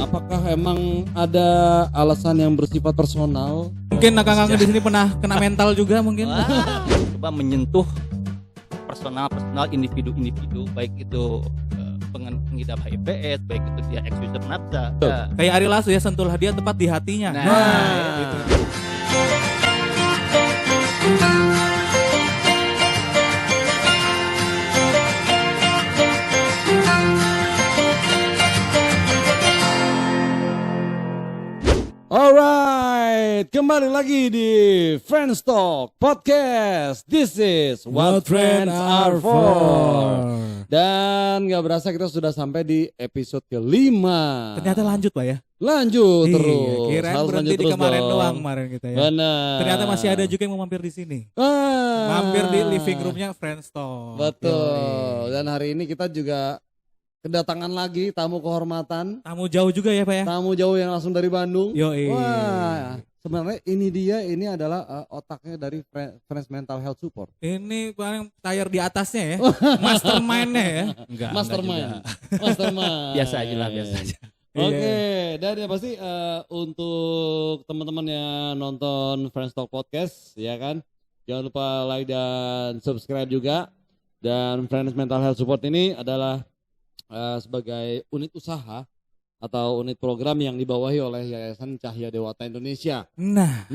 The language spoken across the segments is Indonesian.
Apakah emang ada alasan yang bersifat personal? Mungkin kakak-kakak di sini pernah kena mental juga mungkin. Coba menyentuh personal individu baik itu pengidap HIV/AIDS, baik itu dia ex-user nafsa. Ya. Kayak Ari Lasso ya, sentuhlah dia tepat di hatinya. Gitu. Alright, kembali lagi di Friends Talk Podcast. This is What Friends Are For. Dan gak berasa kita sudah sampai di episode ke-5. Ternyata lanjut Pak ya. Lanjut Iya, terus. kirain Harus berhenti lanjut di terus kemarin dong. doang kemarin kita ya. Benar. Ternyata masih ada juga yang mau mampir di sini. Mampir di living roomnya Friends Talk. Betul. Dan hari ini kita juga kedatangan lagi tamu kehormatan. Tamu jauh juga ya Pak ya. Tamu jauh yang langsung dari Bandung. Yoi. Wah, sebenarnya ini adalah otaknya dari Friends Mental Health Support. Ini paling tayar di atasnya ya. Mastermind-nya ya. Enggak Mastermind. juga. Mastermind. Biasa aja lah, biasa aja. Oke, dan yang pasti untuk teman-teman yang nonton Friends Talk Podcast, ya kan, jangan lupa like dan subscribe juga. Dan Friends Mental Health Support ini adalah sebagai unit usaha atau unit program yang dibawahi oleh Yayasan Cahaya Dewata Indonesia. Nah,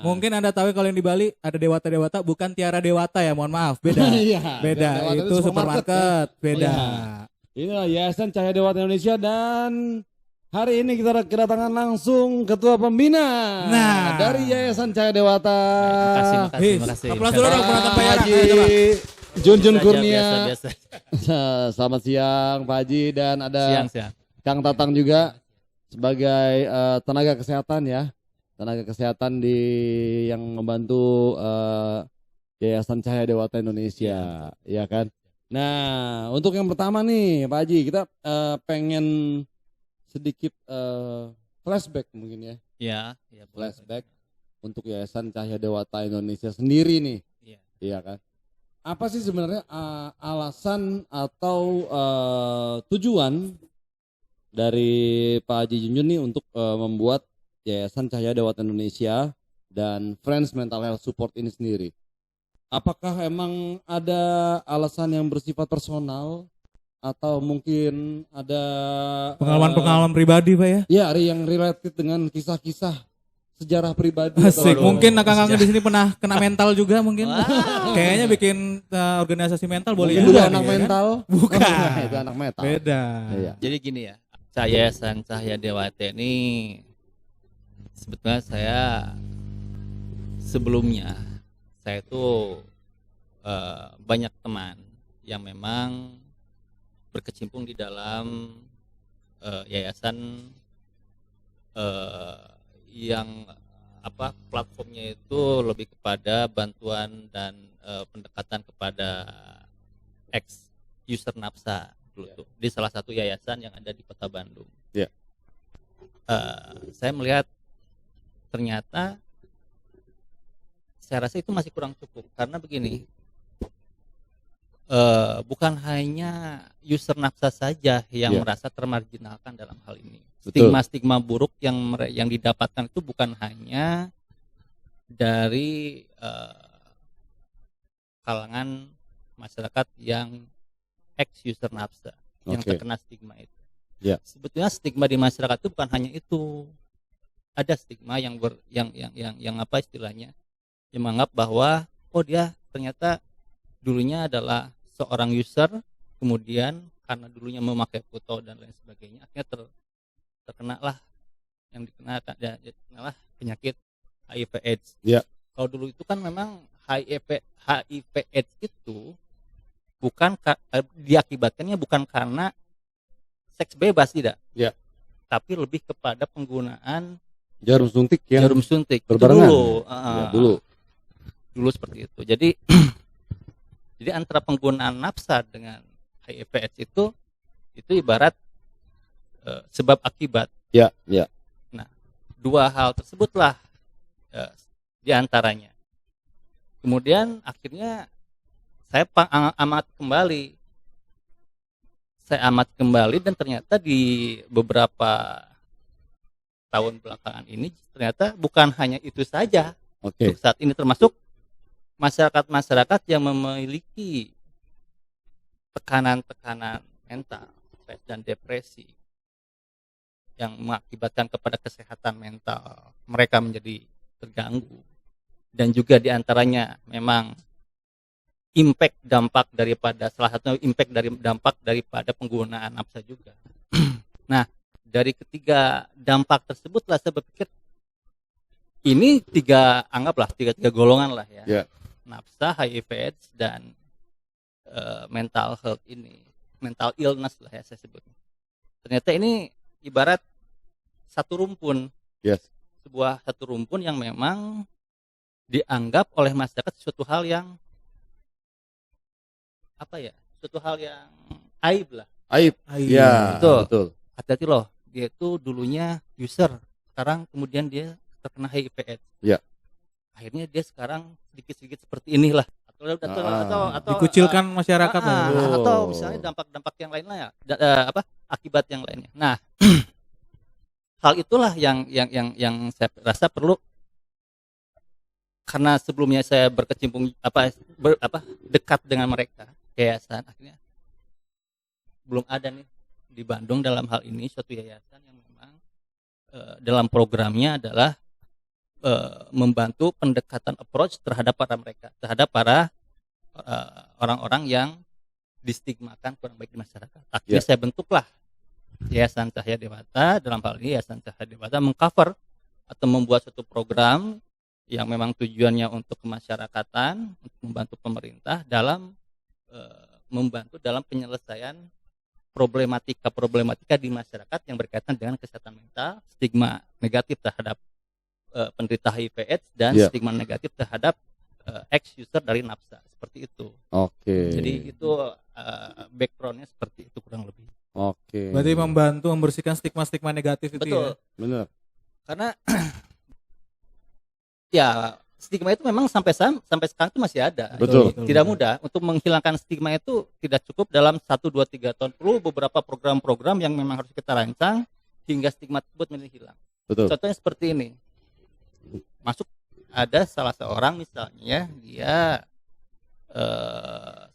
mungkin Anda tahu kalau yang di Bali ada Dewata-Dewata, bukan Tiara Dewata ya, mohon maaf, beda. Iya, Beda, Dewata itu supermarket, beda. Oh, iya. Inilah Yayasan Cahaya Dewata Indonesia dan hari ini kita kedatangan langsung Ketua Pembina dari Yayasan Cahaya Dewata. Makasih. Aplaus dulu dong penonton Pak Yara. Haji Junjun Kurnia. Biasa. Selamat siang Pak Haji, dan ada Siang. Kang Tatang juga sebagai tenaga kesehatan ya. Tenaga kesehatan yang membantu Yayasan Cahaya Dewata Indonesia, ya kan? Nah, untuk yang pertama nih Pak Haji, kita pengen sedikit flashback mungkin ya. Iya. Flashback untuk Yayasan Cahaya Dewata Indonesia sendiri nih. Iya kan? Apa sih sebenarnya alasan atau tujuan dari Pak Haji Junjun nih untuk membuat Yayasan Cahaya Dewata Indonesia dan Friends Mental Health Support ini sendiri? Apakah emang ada alasan yang bersifat personal atau mungkin ada Pengalaman-pengalaman pribadi Pak ya. Ya, yang related dengan kisah-kisah sejarah pribadi. Asik. atau- Mungkin kakak-kakak di sini pernah kena mental juga mungkin. Kayaknya bikin organisasi mental boleh Mungkin juga itu nih, anak ya kan? mental. Bukan. Itu anak metal. Beda. Iya. Jadi gini ya, Yayasan Cahaya Dewata ini sebetulnya sebelumnya saya itu banyak teman yang memang berkecimpung di dalam yayasan yang platformnya itu lebih kepada bantuan dan pendekatan kepada ex user nafsa dulu tuh di salah satu yayasan yang ada di Kota Bandung. Ya. Saya melihat ternyata saya rasa itu masih kurang cukup karena begini, bukan hanya user nafsa saja yang merasa termarginalkan dalam hal ini. Stigma-stigma buruk yang didapatkan itu bukan hanya dari kalangan masyarakat yang ex user nafsa yang terkena stigma itu. Sebetulnya stigma di masyarakat itu bukan hanya itu. Ada stigma yang apa istilahnya, yang menganggap bahwa dia ternyata dulunya adalah seorang user, kemudian karena dulunya memakai foto dan lain sebagainya akhirnya terkena lah yang dikenalah penyakit HIV/AIDS. Kalau dulu itu kan memang HIV/AIDS itu bukan diakibatkannya bukan karena seks bebas, tidak. Tapi lebih kepada penggunaan Jarum suntik berbarengan. Dulu seperti itu. Jadi antara penggunaan nafsa dengan HIV/AIDS itu ibarat sebab akibat. Nah, dua hal tersebutlah di antaranya. Kemudian akhirnya saya amat kembali saya amati kembali dan ternyata di beberapa tahun belakangan ini ternyata bukan hanya itu saja. Untuk saat ini termasuk masyarakat yang memiliki tekanan-tekanan mental, stres dan depresi yang mengakibatkan kepada kesehatan mental mereka menjadi terganggu, dan juga diantaranya memang dampak daripada penggunaan nafsa juga. Nah, dari ketiga dampak tersebutlah saya berpikir ini tiga golongan lah ya. Yeah. Nafsa, HIV/AIDS dan mental health ini, mental illness lah ya saya sebutnya. Ternyata ini ibarat satu rumpun. Yes. Satu rumpun yang memang dianggap oleh masyarakat suatu hal yang aib lah. Aib. Ya, betul. Hati-hati loh, dia itu dulunya user, sekarang kemudian dia terkena HIV/AIDS. Ya. Akhirnya dia sekarang sedikit-sedikit seperti inilah, atau dikucilkan masyarakat atau misalnya dampak-dampak yang lain lah ya, akibat yang lainnya. Nah, hal itulah yang saya rasa perlu, karena sebelumnya saya berkecimpung dekat dengan mereka yayasan, akhirnya belum ada nih di Bandung dalam hal ini suatu yayasan yang memang dalam programnya adalah membantu pendekatan approach terhadap para orang-orang yang distigmakan kurang baik di masyarakat. Akhirnya saya bentuklah Yayasan Cahaya Dewata. Dalam hal ini Yayasan Cahaya Dewata mengcover atau membuat suatu program yang memang tujuannya untuk kemasyarakatan, untuk membantu pemerintah dalam membantu dalam penyelesaian problematika di masyarakat yang berkaitan dengan kesehatan mental, stigma negatif terhadap penderita HIV/AIDS dan stigma negatif terhadap ex-user dari nafsa, seperti itu. Oke. Jadi itu backgroundnya seperti itu kurang lebih. Oke. Berarti membantu membersihkan stigma-stigma negatif itu. Betul. Ya. Benar. Karena ya stigma itu memang sampai sekarang itu masih ada. Betul. Tidak mudah untuk menghilangkan stigma itu, tidak cukup dalam 1, 2, 3 tahun. Perlu beberapa program-program yang memang harus kita rancang hingga stigma tersebut menjadi hilang. Betul. Contohnya seperti ini. Ada salah seorang misalnya dia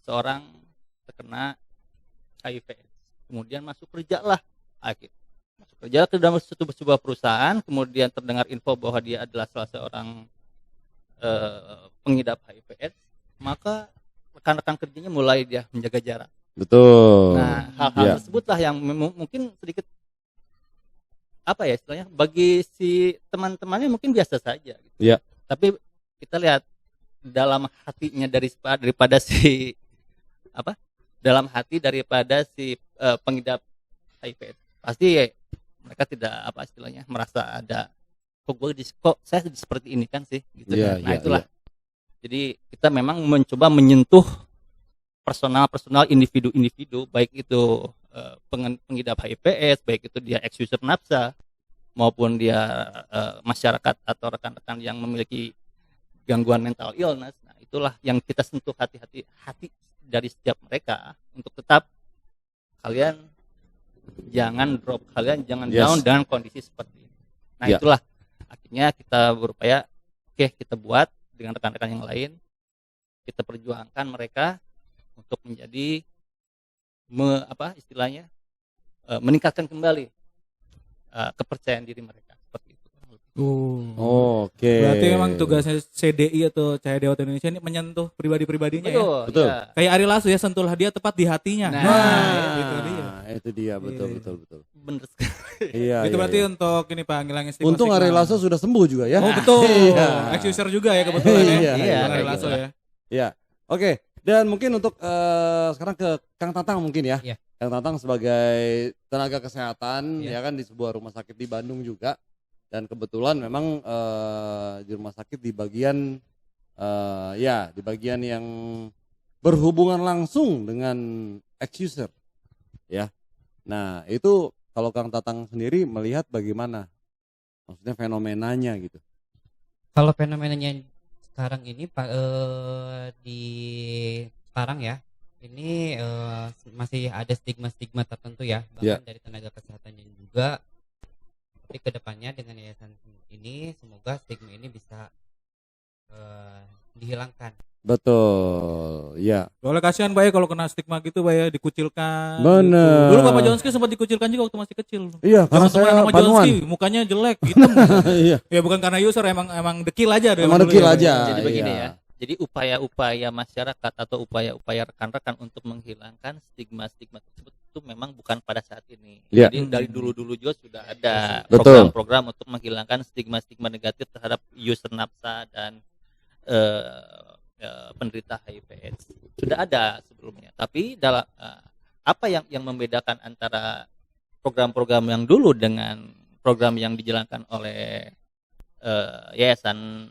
seorang terkena HIV, kemudian masuk kerja ke dalam sebuah perusahaan, kemudian terdengar info bahwa dia adalah salah seorang pengidap HIV/AIDS, maka rekan-rekan kerjanya mulai dia menjaga jarak. Betul. Nah, hal-hal tersebutlah yang mungkin sedikit istilahnya bagi si teman-temannya mungkin biasa saja gitu. Iya. Tapi kita lihat dalam hatinya daripada si pengidap HIV, pasti mereka tidak merasa ada kok saya seperti ini kan sih gitu. Nah, itulah. Jadi kita memang mencoba menyentuh personal individu, baik itu pengidap HIV/AIDS, baik itu dia ex-user nafsa maupun dia masyarakat atau rekan-rekan yang memiliki gangguan mental illness. Nah, itulah yang kita sentuh hati dari setiap mereka untuk tetap kalian jangan drop, kalian jangan down dengan kondisi seperti ini. Nah, itulah akhirnya kita berupaya kita buat dengan rekan-rekan yang lain, kita perjuangkan mereka untuk menjadi meningkatkan kembali kepercayaan diri mereka seperti itu. Oke. Berarti memang tugasnya CDI atau Cahaya Dewata Indonesia ini menyentuh pribadi-pribadinya. Betul. Ya. Kayak Ari Lasso ya, sentuhlah dia tepat di hatinya. Itu dia betul. Bener sekali. Itu berarti untuk ini Pak, ngilangin stigma. Untung Ari Lasso sudah sembuh juga ya. Oh betul. Ex-user juga ya kebetulan ya. Iya, Ari Lasso ya. Iya. Oke. Dan mungkin untuk sekarang ke Kang Tatang mungkin ya. Iya. Kang Tatang sebagai tenaga kesehatan ya kan di sebuah rumah sakit di Bandung juga. Dan kebetulan memang di rumah sakit di bagian di bagian yang berhubungan langsung dengan ex-user. Ya. Nah, itu kalau Kang Tatang sendiri melihat bagaimana? Maksudnya fenomenanya gitu. Kalau fenomenanya sekarang ini sekarang ya, ini masih ada stigma-stigma tertentu ya, bahkan dari tenaga kesehatannya juga. Tapi kedepannya dengan yayasan ini semoga stigma ini bisa dihilangkan. Betul, ya. Soalnya kasihan Pak ya kalau kena stigma gitu Pak ya, dikucilkan. Bener. Gitu. Dulu Bapak Jonski sempat dikucilkan juga waktu masih kecil. Iya, karena saya nama Jonski, mukanya jelek, hitam. Iya. Ya bukan karena user, emang dekil aja. Emang dekil aja. Jadi begini ya. Jadi upaya-upaya masyarakat atau upaya-upaya rekan-rekan untuk menghilangkan stigma-stigma tersebut itu memang bukan pada saat ini. Ya. Jadi dari dulu-dulu juga sudah ada Betul. program-program untuk menghilangkan stigma-stigma negatif terhadap user nafsa dan penderita HIV/AIDS. Sudah ada sebelumnya. Tapi dalam apa yang membedakan antara program-program yang dulu dengan program yang dijalankan oleh Yayasan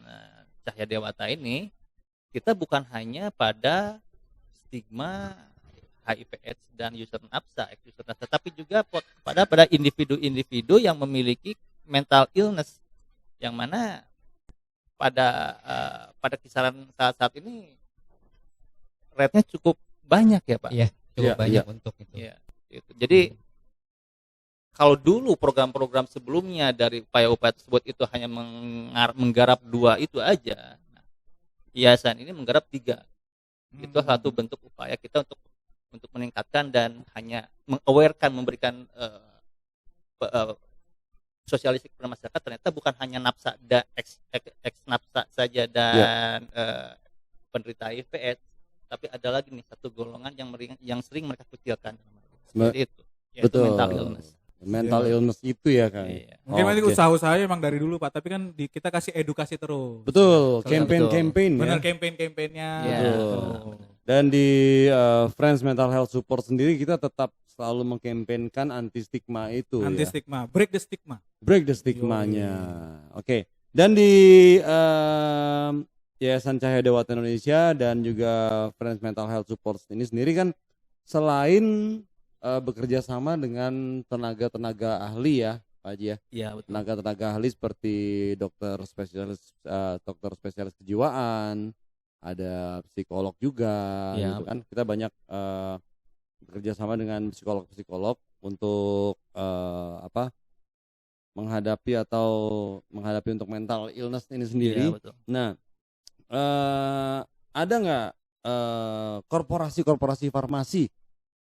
Cahya Dewata ini, kita bukan hanya pada stigma HIV/AIDS dan user nafsa, tapi juga pada individu-individu yang memiliki mental illness, yang mana pada kisaran saat ini rate-nya cukup banyak ya Pak. Iya, cukup banyak untuk itu. Ya, gitu. Jadi kalau dulu program-program sebelumnya dari upaya-upaya tersebut itu hanya menggarap 2 itu aja, yayasan ini menggarap 3. Itu satu bentuk upaya kita untuk meningkatkan dan hanya mengawarekan, memberikan sosialisasi kepada masyarakat. Ternyata bukan hanya nafsa dan ex nafsa saja dan penderita HIV/AIDS, tapi ada lagi nih satu golongan yang sering mereka kucilkan. Seperti itu. Betul. Mental illness. Mental illness itu ya kan. Iya. Mungkin nanti usaha-usahanya emang dari dulu Pak, tapi kan kita kasih edukasi terus. Betul, campaign-campaign Benar, ya. campaign-campaignya. Ya. Betul. Dan di Friends Mental Health Support sendiri kita tetap selalu mengkampanyekan anti stigma itu. Anti stigma, break the stigma. Break the stigmanya. Oke. Dan di Yayasan Cahya Dewata Indonesia dan juga Friends Mental Health Support ini sendiri kan selain bekerja sama dengan tenaga-tenaga ahli ya Pak Haji ya. Iya, betul. Tenaga-tenaga ahli seperti dokter spesialis kejiwaan, ada psikolog juga Ya, gitu kan. Kita banyak bekerja sama dengan psikolog-psikolog untuk menghadapi untuk mental illness ini sendiri. Iya, betul. Nah, ada nggak korporasi-korporasi farmasi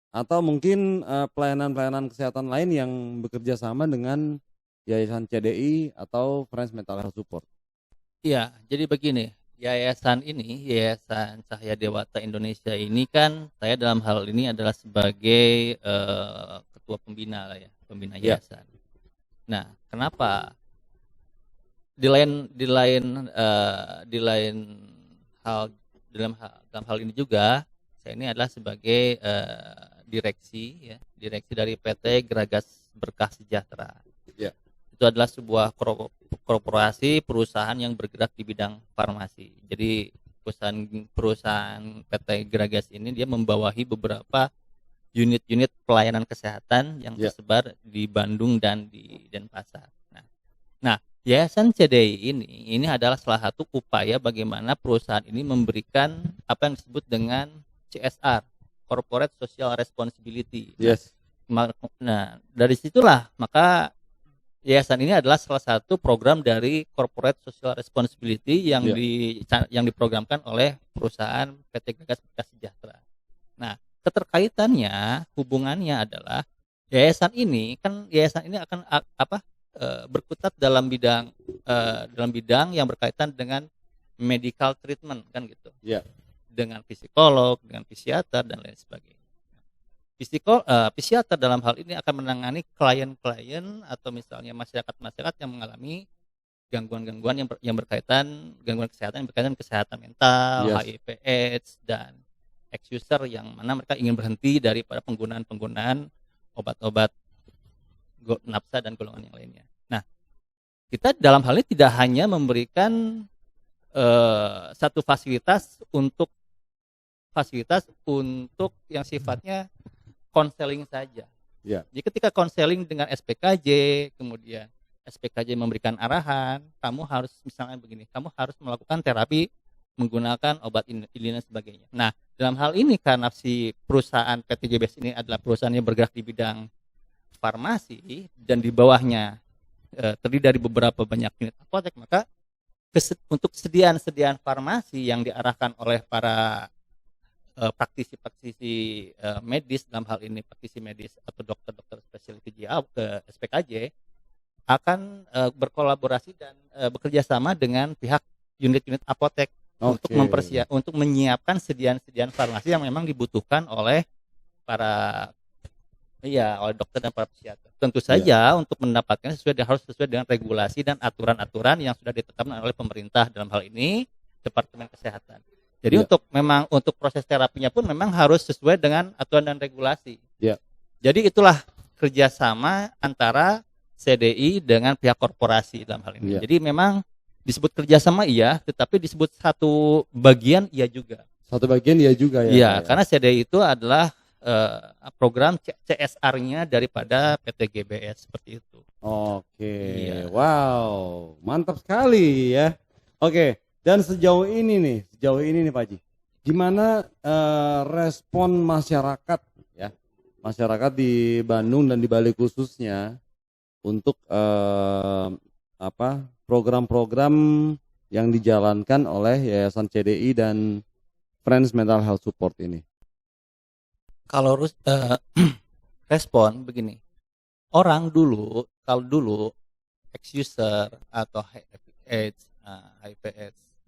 atau mungkin pelayanan-pelayanan kesehatan lain yang bekerja sama dengan Yayasan CDI atau Friends Mental Health Support? Iya, jadi begini, Yayasan Cahya Dewata Indonesia ini kan saya dalam hal ini adalah sebagai ketua pembina lah ya, pembina yayasan. Nah, kenapa dalam hal ini juga saya ini adalah sebagai direksi dari PT Geragas Berkah Sejahtera. Ya. Itu adalah sebuah korporasi perusahaan yang bergerak di bidang farmasi. Jadi perusahaan PT Geragas ini dia membawahi beberapa unit-unit pelayanan kesehatan yang tersebar di Bandung dan di Denpasar. Nah, Yayasan CDI ini adalah salah satu upaya bagaimana perusahaan ini memberikan apa yang disebut dengan CSR, Corporate Social Responsibility. Yes. Nah, dari situlah maka yayasan ini adalah salah satu program dari Corporate Social Responsibility yang diprogramkan oleh perusahaan PT Geragas Berkah Sejahtera. Nah, keterkaitannya, hubungannya adalah yayasan ini akan berkutat dalam bidang yang berkaitan dengan medical treatment kan gitu. Yeah. Dengan psikolog, dengan psikiater dan lain sebagainya. Psikiater dalam hal ini akan menangani klien-klien atau misalnya masyarakat yang mengalami gangguan-gangguan yang berkaitan gangguan kesehatan yang berkaitan kesehatan mental, HIV/AIDS dan ex-user yang mana mereka ingin berhenti daripada penggunaan obat-obat nafsa dan golongan yang lainnya. Nah, kita dalam hal ini tidak hanya memberikan satu fasilitas untuk yang sifatnya konseling saja. Yeah. Jadi ketika konseling dengan SPKJ, kemudian SPKJ memberikan arahan, kamu harus misalnya begini, kamu harus melakukan terapi menggunakan obat ini dan sebagainya. Nah, dalam hal ini karena si perusahaan PT JBS ini adalah perusahaan yang bergerak di bidang farmasi dan di bawahnya terdiri dari beberapa banyak unit apotek, maka untuk sediaan farmasi yang diarahkan oleh para praktisi medis, dalam hal ini praktisi medis atau dokter-dokter spesialty ke SPKJ akan berkolaborasi dan bekerja sama dengan pihak unit-unit apotek untuk menyiapkan sediaan farmasi yang memang dibutuhkan oleh oleh dokter dan para psikiater. Tentu saja untuk mendapatkan harus sesuai dengan regulasi dan aturan-aturan yang sudah ditetapkan oleh pemerintah, dalam hal ini Departemen Kesehatan. Jadi untuk proses terapinya pun memang harus sesuai dengan aturan dan regulasi. Jadi itulah kerjasama antara CDI dengan pihak korporasi dalam hal ini. Jadi memang disebut kerjasama tetapi disebut satu bagian juga. Satu bagian juga ya. Iya, karena CDI itu adalah program CSR-nya daripada PT GBS seperti itu. Wow, mantap sekali ya. Dan sejauh ini nih Pak Haji, gimana respon masyarakat ya, masyarakat di Bandung dan di Bali khususnya untuk program-program yang dijalankan oleh Yayasan CDI dan Friends Mental Health Support ini? Kalau respon begini, orang kalau dulu ex-user atau HIV/AIDS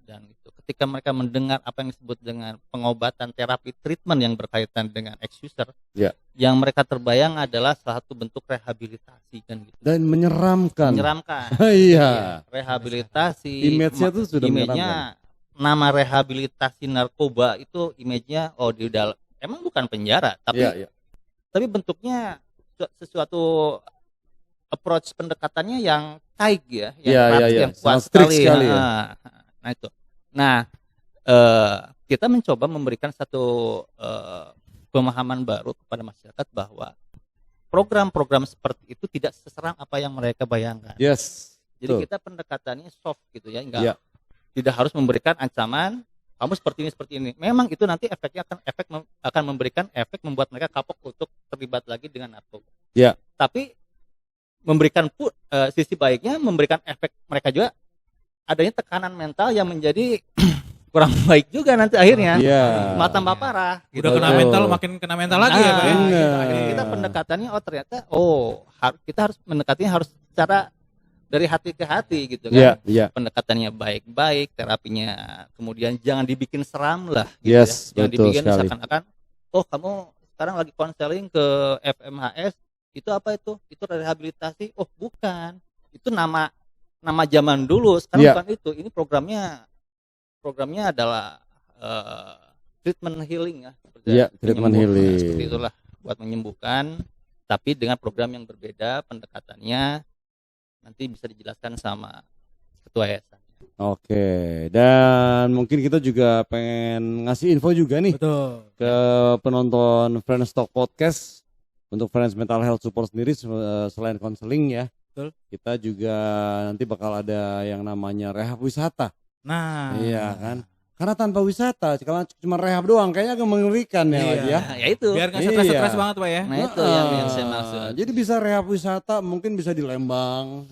dan itu ketika mereka mendengar apa yang disebut dengan pengobatan terapi treatment yang berkaitan dengan ex-user, yang mereka terbayang adalah salah satu bentuk rehabilitasi kan gitu. Dan menyeramkan. Rehabilitasi. Image-nya tuh sudah menyeramkan. Nama rehabilitasi narkoba itu image-nya di dalam emang bukan penjara, tapi bentuknya sesuatu approach pendekatannya yang tight yang kuat sekali. Nah itu. Nah, kita mencoba memberikan satu pemahaman baru kepada masyarakat bahwa program-program seperti itu tidak seseram apa yang mereka bayangkan. Jadi kita pendekatannya soft gitu ya, tidak harus memberikan ancaman. Kamu seperti ini. Memang itu nanti efeknya akan memberikan efek membuat mereka kapok untuk terlibat lagi dengan narkoba. Tapi memberikan sisi baiknya, memberikan efek mereka juga adanya tekanan mental yang menjadi kurang baik juga nanti akhirnya. Tambah parah. Udah kena mental, makin kena mental lagi ya Pak. Akhirnya kita pendekatannya ternyata kita harus mendekatinya harus secara dari hati ke hati gitu kan. Pendekatannya baik-baik, terapinya kemudian jangan dibikin seram lah gitu jangan dibikin seakan-akan kamu sekarang lagi konseling ke FMHS, itu apa itu rehabilitasi. Bukan, itu nama zaman dulu, sekarang bukan itu. Ini programnya adalah treatment healing treatment healing seperti itulah, buat menyembuhkan, tapi dengan program yang berbeda pendekatannya. Nanti bisa dijelaskan sama ketua yayasan. Dan mungkin kita juga pengen ngasih info juga nih ke penonton Friends Talk Podcast. Untuk Friends Mental Health Support sendiri selain konseling ya, kita juga nanti bakal ada yang namanya rehab wisata. Iya kan? Karena tanpa wisata, kalau cuma rehab doang kayaknya agak mengerikan ya. Ya itu. Biar nggak stres banget Pak ya. Nah itu yang saya maksud. Jadi bisa rehab wisata, mungkin bisa di Lembang.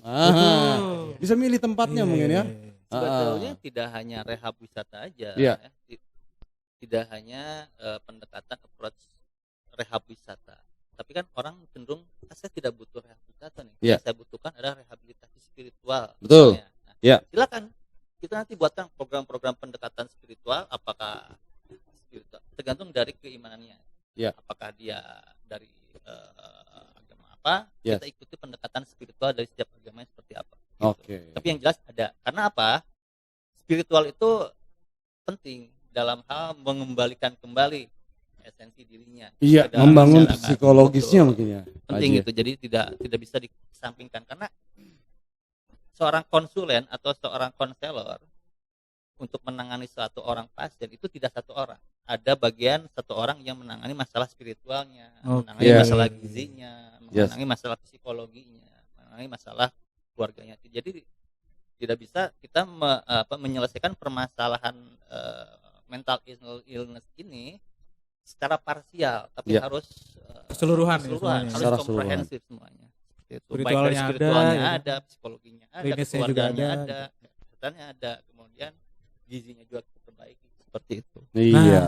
Bisa milih tempatnya mungkin ya. Sebetulnya tidak hanya rehab wisata aja. Tidak hanya pendekatan approach rehab wisata. Tapi kan orang cenderung saya tidak butuh rehab wisata nih. Yang saya butuhkan adalah rehabilitasi spiritual. Betul. Silakan. Kita nanti buatkan program-program pendekatan spiritual, apakah spiritual tergantung dari keimanannya. Apakah dia dari agama apa? Kita ikuti pendekatan spiritual dari setiap agama seperti apa. Gitu. Tapi yang jelas ada. Karena apa? Spiritual itu penting dalam hal mengembalikan kembali esensi dirinya. Membangun psikologisnya mungkin ya. Penting itu. Jadi tidak bisa disampingkan karena seorang konsulen atau seorang konselor untuk menangani suatu orang pasien itu tidak satu orang. Ada bagian satu orang yang menangani masalah spiritualnya, menangani masalah gizinya, menangani masalah psikologinya, menangani masalah keluarganya. Jadi tidak bisa kita menyelesaikan permasalahan mental illness ini secara parsial, tapi harus keseluruhan, harus komprehensif semuanya. Itu baik dari spiritualnya ada, psikologinya ada, keluarganya ada, kesehatannya ada, kemudian gizinya juga diperbaiki seperti itu. Iya.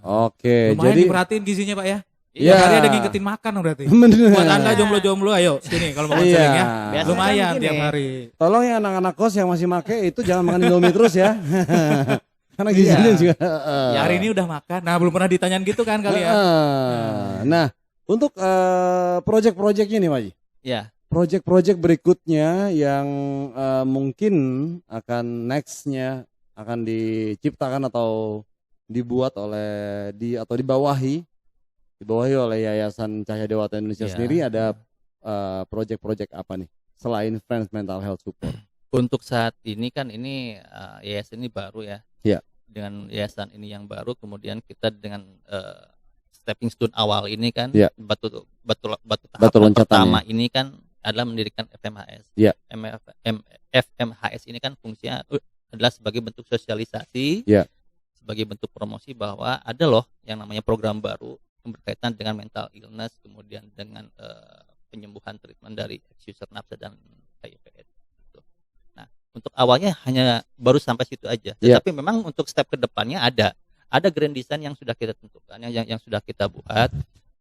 Oke, lumayan jadi diperhatiin gizinya Pak ya. Iya. Hari ada ngingetin makan berarti. Buat Anda jomblo-jomblo ayo sini kalau mau konseling ya. Lumayan tiap hari. Tolong ya anak-anak kos yang masih make itu jangan makan Indomie terus ya. Karena gizinya juga. Ya, hari ini udah makan. Nah, belum pernah ditanyain gitu kan kalian. Nah, untuk project-projectnya nih Pak Haji. Ya. Project-project berikutnya yang mungkin akan nextnya akan diciptakan atau dibuat oleh atau dibawahi oleh Yayasan Cahaya Dewata Indonesia sendiri ada project-project apa nih selain Friends Mental Health Support? Untuk saat ini kan ini yayasan ini baru ya. Iya. Dengan yayasan ini yang baru, kemudian kita dengan stepping stone awal ini kan, batu tahap pertama ini kan adalah mendirikan FMHS. Iya. FMHS ini kan fungsinya adalah sebagai bentuk sosialisasi, sebagai bentuk promosi bahwa ada loh yang namanya program baru yang berkaitan dengan mental illness, kemudian dengan penyembuhan treatment dari ex-user nafsa dan HIV/AIDS. Nah, untuk awalnya hanya baru sampai situ aja. Tetapi memang untuk step ke depannya ada grand design yang sudah kita tentukan, yang sudah kita buat,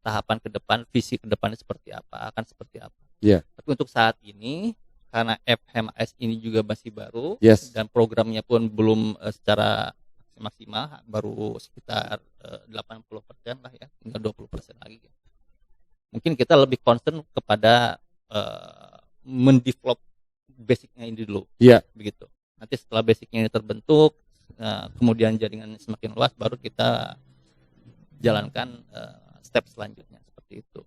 tahapan ke depan, visi ke depannya seperti apa, akan seperti apa. Tapi untuk saat ini karena FMS ini juga masih baru dan programnya pun belum secara maksimal, baru sekitar 80% lah ya, tinggal 20% lagi. Mungkin kita lebih concern kepada mendevelop basicnya ini dulu, begitu. Nanti setelah basicnya ini terbentuk, kemudian jaringan semakin luas, baru kita jalankan step selanjutnya seperti itu.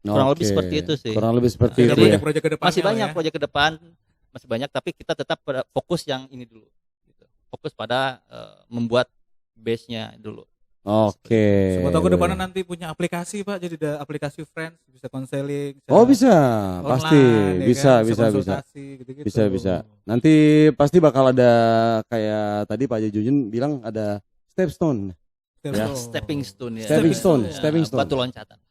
Kurang lebih seperti itu sih. Kurang lebih seperti itu. Proyek-proyek ke depan masih banyak proyek ke depan, masih banyak, tapi kita tetap fokus yang ini dulu. Gitu. Fokus pada membuat base-nya dulu. Oke. Siapa tahu ke depannya nanti punya aplikasi Pak, jadi ada aplikasi Friends, bisa konseling. Bisa, pasti bisa, gitu. Bisa. Nanti pasti bakal ada kayak tadi Pak Jujun bilang ada stepping stone.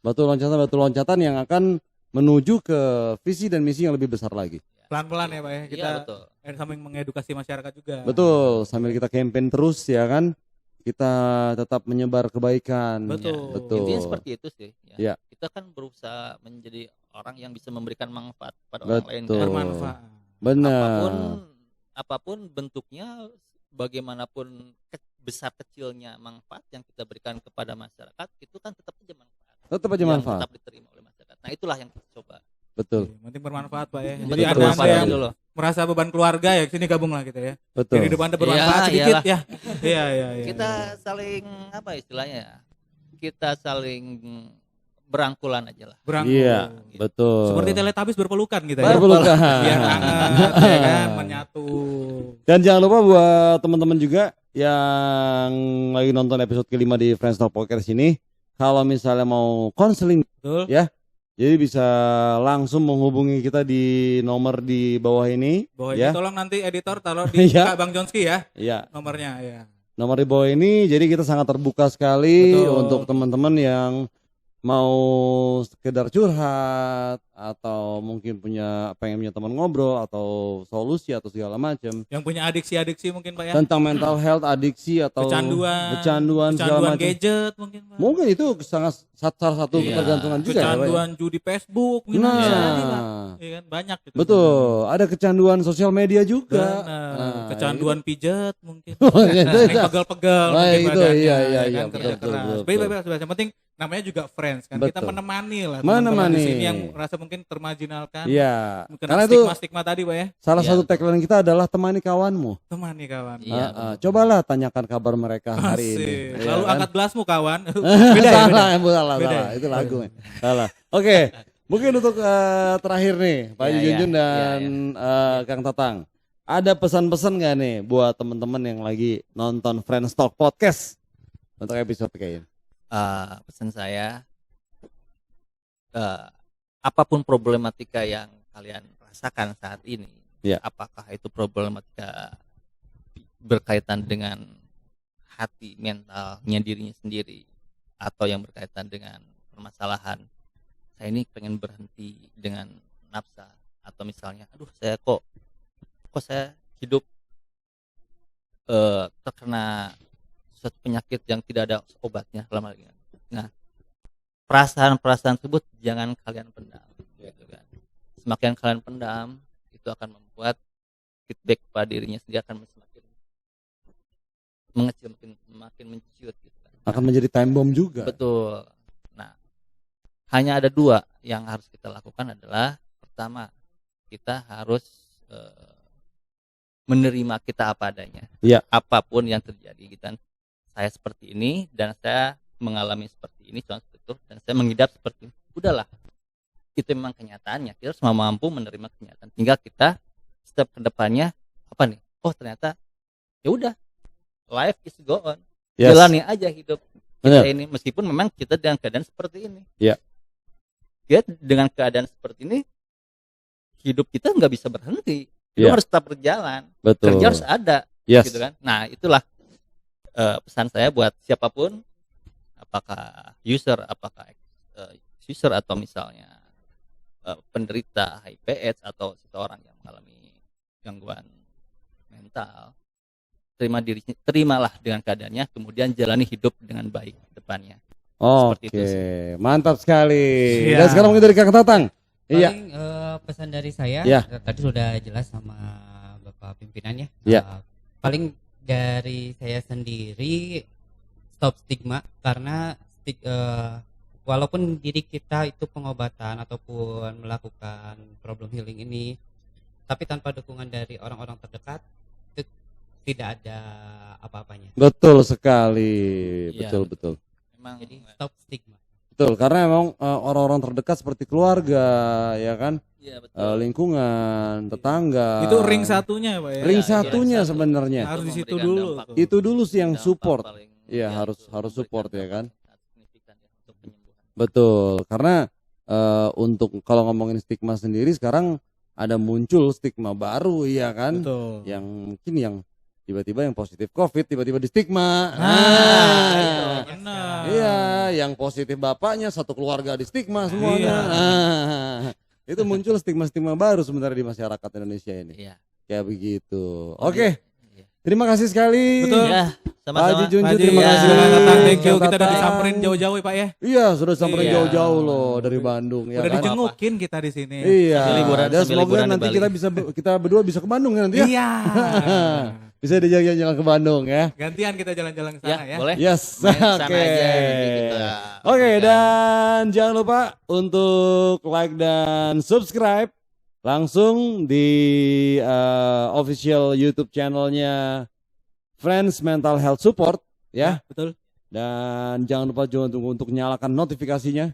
Batu loncatan yang akan menuju ke visi dan misi yang lebih besar lagi. Pelan-pelan ya Pak ya, kita sambil mengedukasi masyarakat juga. Betul, sambil kita campaign terus ya kan. Kita tetap menyebar kebaikan. Betul. Intinya seperti itu sih. Ya. Kita kan berusaha menjadi orang yang bisa memberikan manfaat pada orang lain. Bermanfaat. Benar. Apapun bentuknya, bagaimanapun besar kecilnya manfaat yang kita berikan kepada masyarakat, itu kan tetap aja manfaat. Tetap diterima oleh masyarakat. Nah itulah yang kita coba. Betul. Penting bermanfaat Pak ya. Jadi Anda yang merasa beban keluarga ya, sini gabung lah gitu ya. Betul. Jadi depan Anda bermanfaat sedikit ya. Iya. Kita saling apa istilahnya? Kita saling berangkulan aja lah. Iya, betul. Seperti Teletubbies berpelukan gitu ya. Berpelukan. Biar hangat ya kan, menyatu. Dan jangan lupa buat teman-teman juga yang lagi nonton episode kelima di Friends Talk Podcast ini, kalau misalnya mau konseling, ya, jadi bisa langsung menghubungi kita di nomor di bawah ini. Ya. Tolong nanti editor taruh di Kak Bang Jonski ya. Iya. Nomornya ya. Nomor di bawah ini, jadi kita sangat terbuka sekali untuk teman-teman yang mau sekedar curhat atau mungkin pengen punya teman ngobrol atau solusi atau segala macam. Yang punya adiksi mungkin Pak ya. Tentang mental health, adiksi atau kecanduan segala macam. Gadget mungkin Pak. Mungkin itu sangat salah satu ketergantungan juga. Kecanduan ya, judi Facebook mungkin. Iya kan banyak gitu. Betul, ada kecanduan sosial media juga. Kecanduan pijat mungkin. Pegel-pegel mungkin itu iya betul. Bebas. Yang penting namanya juga friends kan. Kita menemani lah. Menemani. Di sini yang merasa mungkin termarginalkan. Iya. Karena stigma tadi Pak ya. Salah satu tagline kita adalah temani kawanmu. Temani kawan. Cobalah tanyakan kabar mereka hari ini. Lalu angkat gelasmu kawan. Beda. Itu lagu. Salah. Oke. Mungkin untuk terakhir nih Pak Junjun dan Kang Tatang. Ada pesan-pesan nggak nih buat teman-teman yang lagi nonton Friends Talk Podcast untuk episode kayak ini? Pesan saya, apapun problematika yang kalian rasakan saat ini, apakah itu problematika berkaitan dengan hati, mentalnya dirinya sendiri, atau yang berkaitan dengan permasalahan saya ini pengen berhenti dengan nafsa, atau misalnya aduh saya kok saya hidup terkena suatu penyakit yang tidak ada obatnya lama lagi. Nah, perasaan tersebut jangan kalian pendam, gitu kan. Semakin kalian pendam, itu akan membuat feedback pada dirinya sendiri akan semakin mengecil, makin menciut, gitu kan. Akan menjadi time bomb juga. Betul. Nah, hanya ada 2 yang harus kita lakukan adalah pertama, kita harus menerima kita apa adanya. Iya. Apapun yang terjadi, gitu kan. Saya seperti ini dan saya mengalami seperti ini, contoh itu, dan saya mengidap seperti ini. Udahlah, itu memang kenyataannya. Kita harus mampu menerima kenyataan. Tinggal kita step ke depannya apa nih? Oh ternyata ya udah, life is go on. Yes. Jalani aja hidup kita ini, meskipun memang kita dengan keadaan seperti ini. Iya. Ya dengan keadaan seperti ini, hidup kita nggak bisa berhenti. Itu harus tetap berjalan. Betul. Kerja harus ada. Yes. Gitu kan. Nah itulah pesan saya buat siapapun, apakah user atau misalnya penderita HIV/AIDS atau seseorang yang mengalami gangguan mental, terimalah dengan keadaannya, kemudian jalani hidup dengan baik ke depannya. Oke, mantap sekali. Dan sekarang mungkin dari Kang Tatang. Paling pesan dari saya tadi sudah jelas sama Bapak pimpinannya. Paling dari saya sendiri, stop stigma, karena walaupun diri kita itu pengobatan ataupun melakukan problem healing ini, tapi tanpa dukungan dari orang-orang terdekat itu tidak ada apa-apanya. Betul sekali, betul. Jadi stop stigma. Betul, karena emang orang-orang terdekat seperti keluarga, ya kan, lingkungan, tetangga. Itu ring satunya, Pak ya. Ring satunya sebenarnya. Harus di situ dulu. Itu dulu sih yang support. Iya, harus support ya kan. Betul, karena untuk kalau ngomongin stigma sendiri sekarang ada muncul stigma baru, ya kan. Betul. Yang mungkin yang tiba-tiba yang positif COVID tiba-tiba di stigma. Iya, yang positif bapaknya satu keluarga di stigma semuanya. Itu muncul stigma-stigma baru sebenarnya di masyarakat Indonesia ini. Kayak begitu. Oke. Terima kasih sekali. Betul. Ya, sama-sama. Haji Junju, terima kasih. Thank you. Kita udah disamperin jauh-jauh ya Pak ya. Iya, sudah samperin jauh-jauh loh dari Bandung. Udah ya dijengukin kita di sini. Iya. Dan semoga nanti kita berdua bisa ke Bandung ya nanti ya. Iya. Bisa jalan-jalan ke Bandung ya. Gantian kita jalan-jalan ke sana ya. Boleh. Yes. Oke, dan jangan lupa untuk like dan subscribe langsung di official YouTube channelnya Friends Mental Health Support ya. Betul. Dan jangan lupa juga untuk nyalakan notifikasinya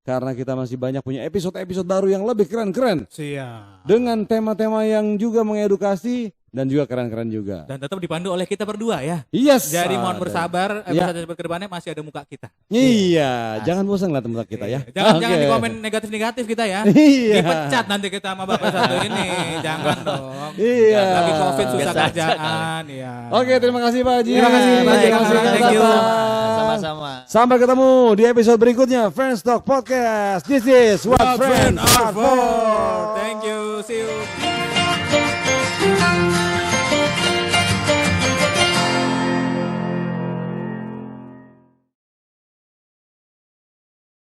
karena kita masih banyak punya episode-episode baru yang lebih keren-keren. Siap. Dengan tema-tema yang juga mengedukasi dan juga keren-keren juga. Dan tetap dipandu oleh kita berdua ya. Yes. Jadi mohon bersabar, episode kedepannya masih ada muka kita. Iya, jangan bosan ngeliat muka kita ya. Jangan di komen negatif-negatif kita ya. Iya. Dipecat nanti kita sama Bapak satu ini. Jangan dong. Iya. Lagi COVID susah kerjaan ya. Oke, terima kasih Pak Haji. Terima kasih Pak Haji. Thank you. Sama-sama. Sampai ketemu di episode berikutnya Friends Talk Podcast. This is What Friends Are For. Thank you. See you.